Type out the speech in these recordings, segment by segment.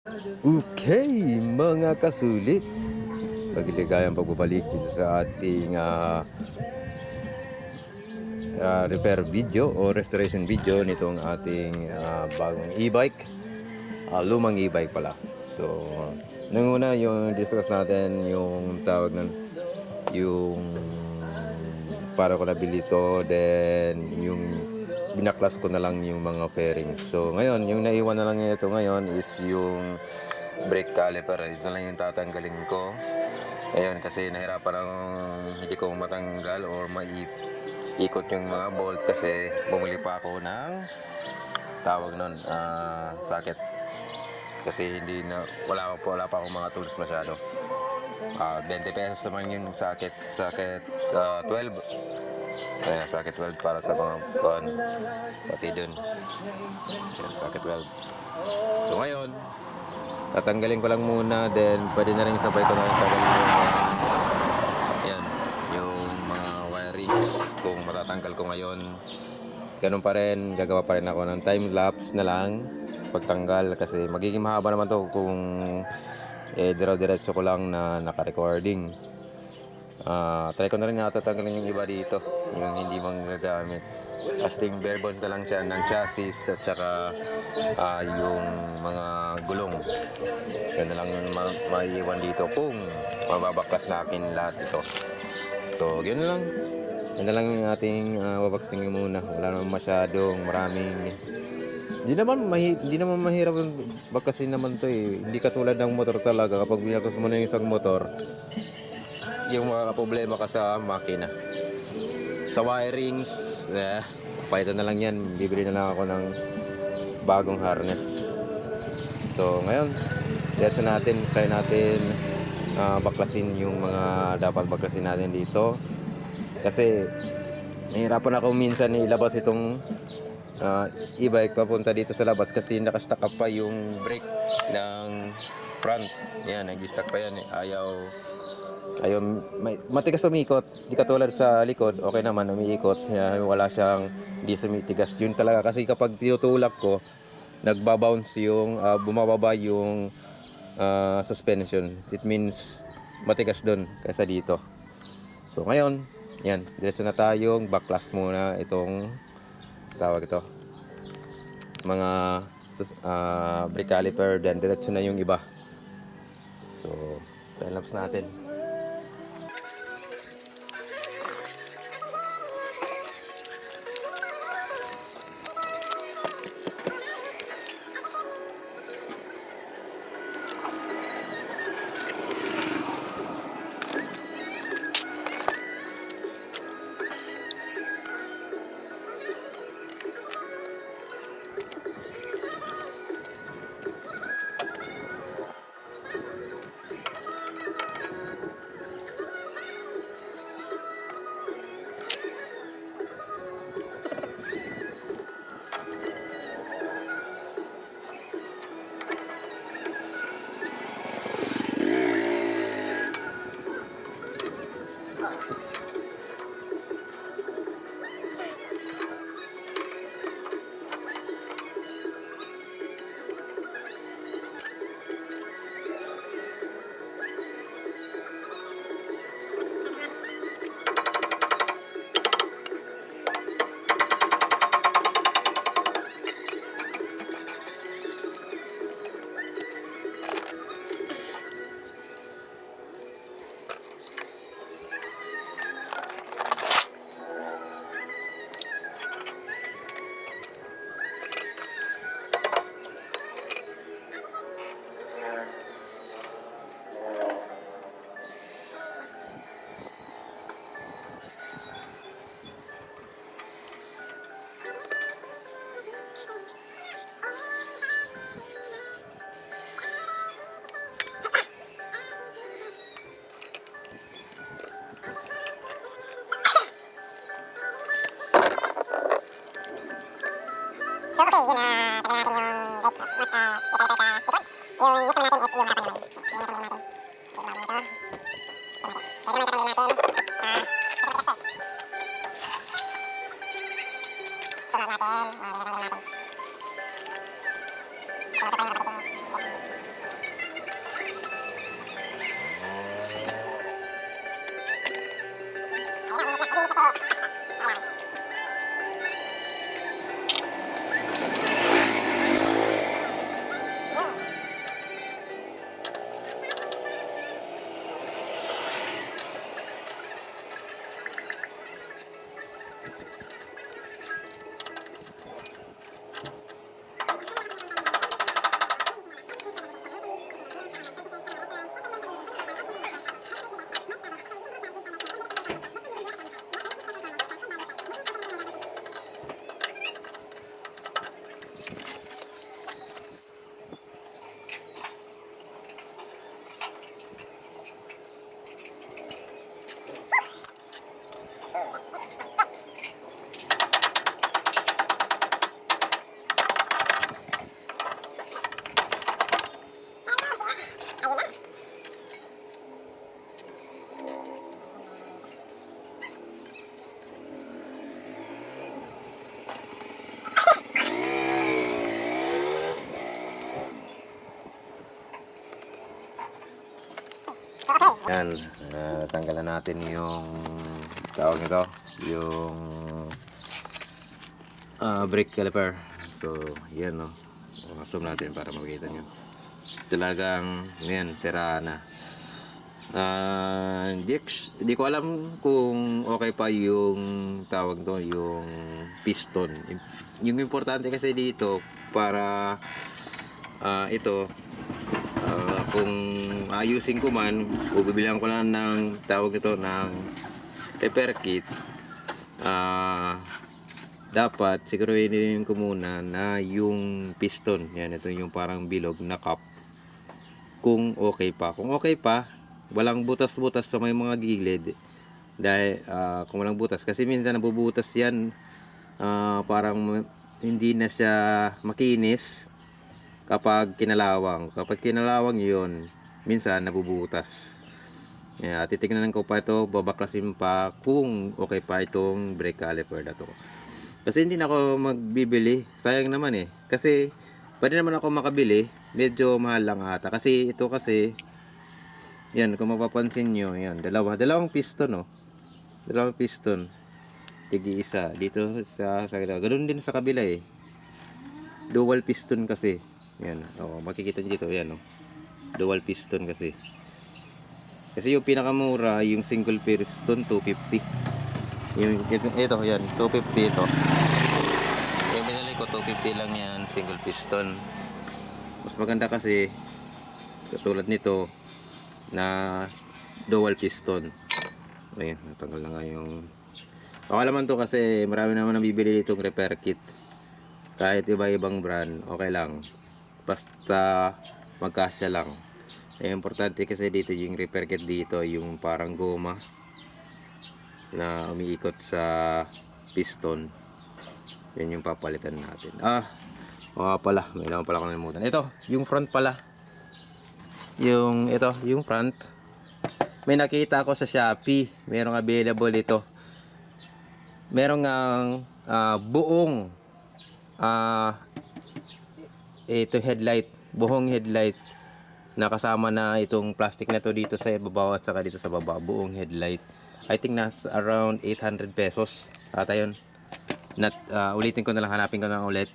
Okay, mga kasulit, maligayang pagbabalik dito sa ating repair video o restoration video nitong ating bagong e-bike, lumang e-bike pala. So, nung una yung discuss natin yung tawag ng yung para ko nabili to, then yung binaklas ko na lang yung mga fairings. So ngayon yung naiwan na lang ito ngayon is yung brake caliper. Ito lang yung tatanggalin ko ngayon kasi nahirapan ang hindi ko matanggal or maiikot yung mga bolt kasi bumili pa ako ng tawag nun socket kasi hindi na wala pa akong mga tools masyado. 20 pesos naman yung socket 12. Ayan, socket 12 para sa mga kuhan pati dun. Ayan, socket 12. So ngayon tatanggalin ko lang muna, then pwede na rin sabay ko na rin tanggalin yung mga wirings kung matatanggal ko ngayon. Ganun pa rin, gagawa pa rin ako ng time lapse na lang pagtanggal kasi magiging mahaba naman to kung diretso ko lang na naka-recording. Try ko na rin nga tatanggalin yung iba dito, yung hindi magagamit. Casting bare bones na lang siya ng chassis at saka yung mga gulong. Yan na lang yung maiiwan dito kung mababaklas na akin lahat ito. So yun na lang. Yan na lang yung ating babaksingin muna. Wala naman masyadong maraming. Hindi naman mahirap baklasin naman to eh. Hindi katulad ng motor talaga. Kapag binaklas mo na yung isang motor, yung mga problema ka sa makina. Sa wirings, palitan na lang yan. Bibili na lang ako ng bagong harness. So ngayon, try natin baklasin yung mga dapat baklasin natin dito. Kasi nahirapan ako minsan ilabas itong e-bike papunta dito sa labas kasi nakastack up pa yung brake ng front. Yan, nag-stack pa yan. Ayaw matigas umikot, di katulad sa likod, okay naman umiikot. Wala siyang hindi sumitigas. Yun talaga kasi kapag tinutulak ko, nagbabounce yung bumababa yung suspension. It means matigas doon kaysa dito. So ngayon, yan, diretso na tayong baklas muna itong tawag ito mga brake caliper, then diretso na yung iba. So time lapse natin. Yan, tanggalan natin yung tawag nito, yung brake caliper. So, yan no. Zoom natin para makita nyo. Talagang, yan, sira na. Di ko alam kung okay pa yung tawag to, yung piston. Yung importante kasi dito para ito kung ayusin ko man o bibilihan ko lang ng tawag ito ng repair kit, dapat siguruhin ko muna na yung piston, yan, ito yung parang bilog na cup, kung okay pa. Kung okay pa, walang butas-butas sa may mga gilid. Dahil kung walang butas, kasi minsan nabubutas yan, parang hindi na siya makinis kapag kinalawang yun, minsan nabubutas. Titignan ko pa ito, babaklasin pa kung okay pa itong brake caliper na to. Kasi hindi na ako magbibili, sayang naman eh. Kasi pwede naman ako makabili, medyo mahal lang ata. Kasi ito kasi, yan, kung mapapansin nyo, yan, dalawang piston, oh. Dalawang piston. Tigi isa. Dito sa kabila. Ganun din sa kabila eh. Dual piston kasi. Yan, oh, makikita nyo dito, yan, oh. Dual piston kasi. Kasi yung pinakamura, yung single piston, 250. Ito, yan, 250 ito. Yung binili ko, 250 lang yan, single piston. Mas maganda kasi, katulad nito, na dual piston. Ayun, natanggal na nga yung... Okay naman to kasi marami naman nabibili itong repair kit. Kahit iba-ibang brand, okay lang. Basta magkasya lang. Importante kasi dito yung repair kit dito, yung parang goma na umiikot sa piston. Yan yung papalitan natin. Pala, may naman pala akong nalimutan. Ito, yung front pala. Yung front. May nakita ako sa Shopee. Merong available ito. Merong buong ito headlight, buong headlight na kasama na itong plastic na to dito sa baba at saka dito sa baba, buong headlight. I think nasa around 800 pesos ata yun. Ulitin ko na lang, hanapin ko na ulit.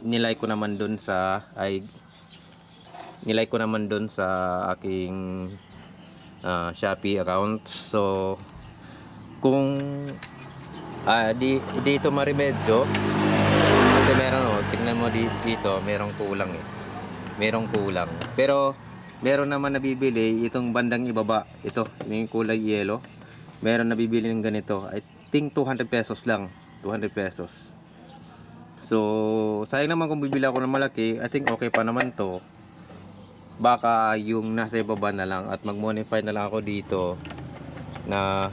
Nilike ko naman dun sa aking Shopee account. So kung dito maremedyo kasi meron, tingnan mo dito, merong kulang eh. Merong kulang. Pero meron naman nabibili itong bandang ibaba. Ito, yung kulay yellow. Meron nabibili ng ganito. I think 200 pesos lang. 200 pesos. So, sayang naman kung bibili ako ng malaki. I think okay pa naman to. Baka yung nasa ibaba na lang at mag-modify na lang ako dito na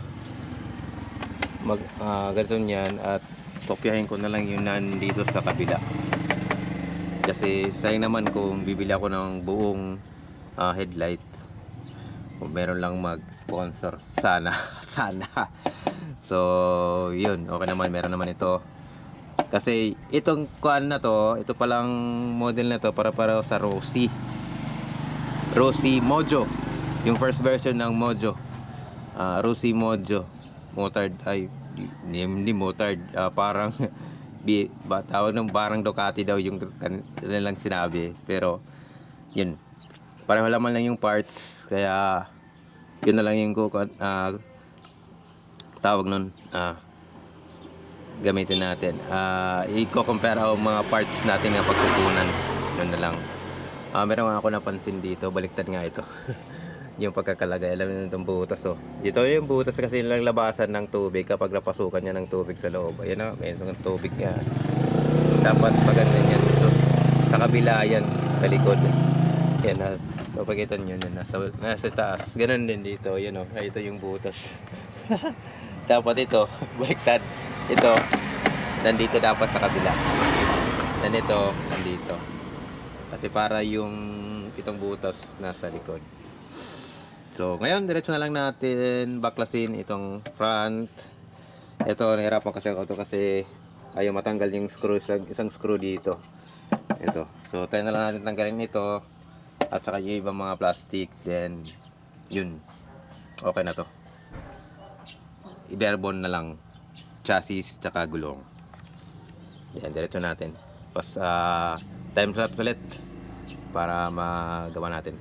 ganito niyan at kopyahin ko na lang yung nandito sa kabila. Kasi sayang naman kung bibili ako ng buong headlight. Kung meron lang mag-sponsor, sana. So, yun, okay naman, meron naman ito. Kasi itong kuan na to, ito palang model na to para sa Rossi Mojo. Yung first version ng Mojo. Rossi Mojo. Motard, hindi motard, parang tawag ng parang Ducati daw yung kanilang sinabi. Pero, yun, pareho naman lang yung parts, kaya yun na lang yung tawag nun, gamitin natin. I-compare ang mga parts natin na pagkukunan. Yun na lang. Meron ako napansin dito, baliktad nga ito. Yung pagkakalagay, alam niyo itong butas, oh. Dito yung butas kasi nilang labasan ng tubig kapag napasukan niya ng tubig sa loob. Ayan na, may isang tubig nga. Dapat paganda yan. So, sa kabila yan, sa likod. Yan na, papagitan nyo na nasa taas. Ganun din dito, yan, oh. Ito yung butas. Dapat ito, baliktad. Ito, nandito dapat sa kabila. Dan ito, nandito. Kasi para yung itong butas nasa likod. So, ngayon, diretso na lang natin baklasin itong front. Ito, nahirapan kasi ako ito kasi ayaw matanggal yung screw, isang screw dito. Ito. So, tayo na lang natin tanggalin ito at saka yung ibang mga plastic. Then, Yun, okay na to. I-barebone na lang chassis tsaka gulong. Yan, diretso natin. Pas time lapse ulit para magawa natin.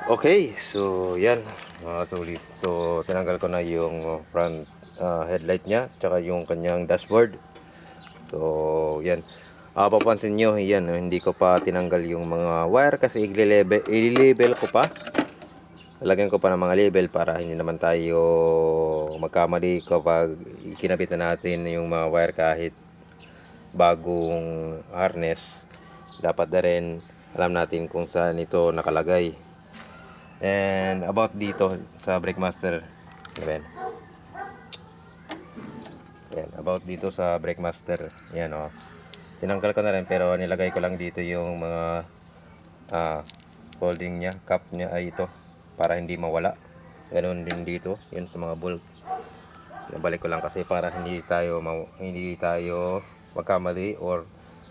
Okay, so yan mga sulit. So tinanggal ko na yung front headlight niya tsaka yung kanyang dashboard. So yan. Papansin nyo, yan, hindi ko pa tinanggal yung mga wire kasi i-level ko pa. Lagyan ko pa ng mga label para hindi naman tayo magkamali kapag ikinabit na natin yung mga wire kahit bagong harness, dapat na rin alam natin kung saan ito nakalagay. And about dito sa brake master, ayan. Ayan, about dito sa brake master, yan o. Tinanggal ko na rin pero nilagay ko lang dito yung mga holding niya, cup niya ay ito para hindi mawala. Ganun din dito, yun sa mga bolt. Nabalik ko lang kasi para hindi tayo magkamali or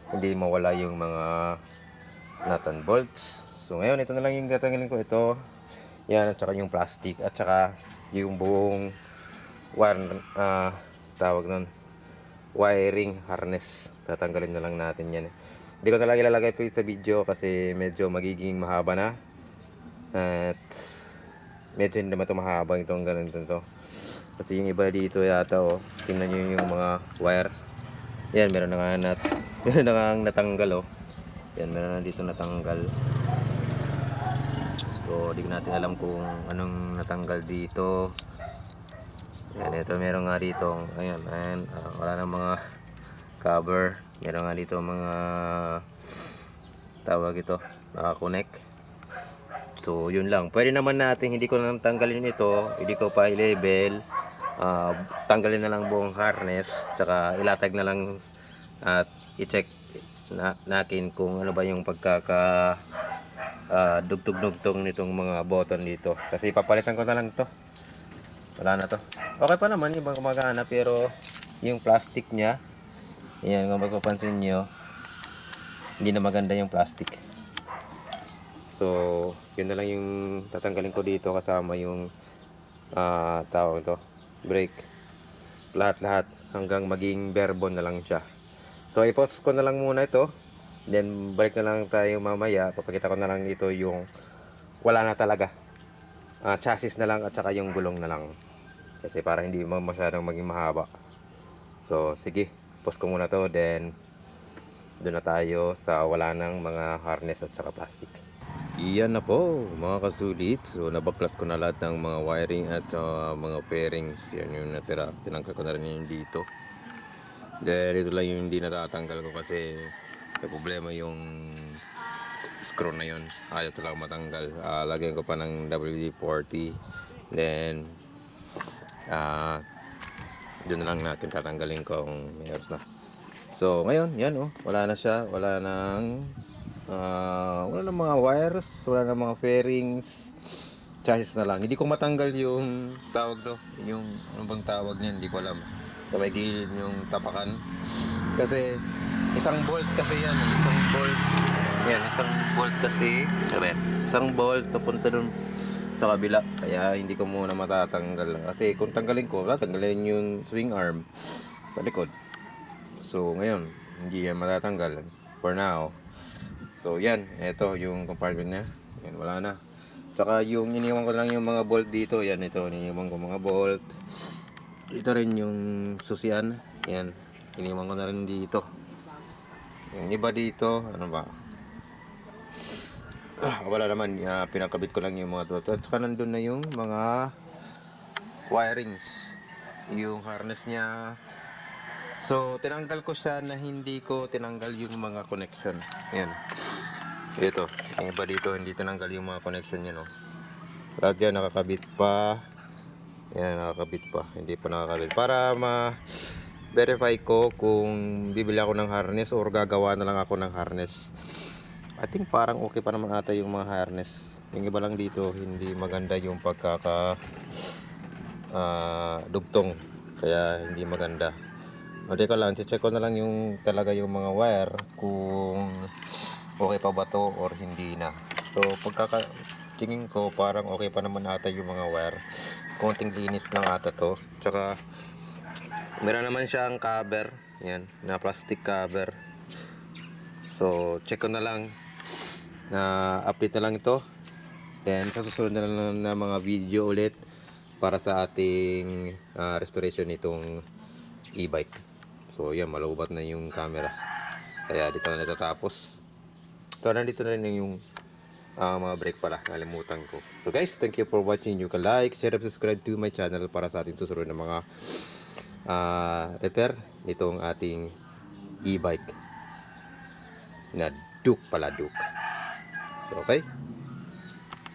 hindi mawala yung mga nut and bolts. So ngayon ito na lang yung tatanggalin ko, ito. Yan, at saka yung plastic at saka yung buong tawag nun, wiring harness. Tatanggalin na lang natin yan. Hindi ko talaga ilalagay po sa video kasi medyo magiging mahaba na. At medyo hindi naman ito mahaba itong ganito to. Kasi yung iba dito yata tingnan nyo yung mga wire. Yan, meron na nga meron na nga natanggal Yan, meron na dito natanggal. So, di natin alam kung anong natanggal dito. Yan, ito meron nga dito. Ayan, wala na mga cover. Meron nga dito mga tawag ito, naka-connect. So, yun lang. Pwede naman natin, hindi ko nang tanggalin ito. Hindi ko pa i-label. Tanggalin na lang buong harness. Tsaka ilatag na lang at i-check natin kung ano ba yung pagkaka dugtong-dugtong nitong mga button dito. Kasi papalitan ko na lang to. Wala na to. Okay pa naman, ibang gumagana, pero yung plastic niya, yan, kung magpapansin nyo, hindi na maganda yung plastic. So, yun na lang yung tatanggalin ko dito kasama yung tawag ito, brake. Lahat-lahat hanggang maging bare bone na lang siya. So, i-pause ko na lang muna ito. Then, balik na lang tayo mamaya. Papakita ko na lang dito yung wala na talaga. Chassis na lang at saka yung gulong na lang. Kasi para hindi masyadong maging mahaba. So, sige. Pause ko muna to. Then, doon na tayo sa wala ng mga harness at saka plastic. Iyan na po mga kasulit. So nabaklas ko na lahat ng mga wiring at mga pairings. Yan yung natira. Tinanggal ko na rin yung dito. Dahil ito lang yung hindi natatanggal ko kasi may problema yung screw na yun. Ayaw talaga matanggal. Lagyan ko pa ng WD-40. Then doon na lang natin tatanggalin kung mayroon na. So ngayon yan wala na siya. Wala nang mga wires, wala nang mga fairings, chassis na lang. Hindi ko matanggal yung tawag to, yung ano bang tawag niyan, hindi ko alam. Sa may gilid yung tapakan. Kasi isang bolt kasi yan, isang bolt kasi, isang bolt papunta dun sa kabila. Kaya hindi ko muna matatanggal. Kasi kung tanggalin ko, tatanggalin yung swing arm sa likod. So ngayon, hindi yan matatanggal for now. So yan, ito yung compartment niya. Yan, wala na. Saka yung iniwan ko lang yung mga bolt dito. Yan, ito, iniwan ko mga bolt. Ito rin yung susian. Yan, iniwan ko na rin dito. Yung iba dito, ano ba? Wala naman, pinakabit ko lang yung mga to. At saka nandun na yung mga wirings. Yung harness niya. So, tinanggal ko siya na hindi ko tinanggal yung mga connection. Yan. Ito. Yung iba dito, hindi tinanggal yung mga connection yan, Lahat yan nakakabit pa. Yan, nakakabit pa. Hindi pa nakakabit. Para ma-verify ko kung bibili ako ng harness or gagawa na lang ako ng harness. I think parang okay pa naman ata yung mga harness. Yung iba lang dito, hindi maganda yung pagkaka dugtong. Kaya hindi maganda. Hindi ko lang, check ko na lang yung talaga yung mga wire kung okay pa ba to or hindi na. So pagkakatingin ko parang okay pa naman ata yung mga wire. Konting linis lang ata to. Tsaka meron naman siyang cover. Yan, na plastic cover. So check ko na lang na update na lang ito. Then sa susunod na lang na mga video ulit para sa ating restoration nitong e-bike. So yan, malubat na yung camera. Kaya dito na natatapos. So nandito na rin yung mga brake pala. Nalimutan ko. So guys, thank you for watching. You can like, share, and subscribe to my channel para sa ating susunod na mga repair nitong ating e-bike na Duke pala, Duke. So okay,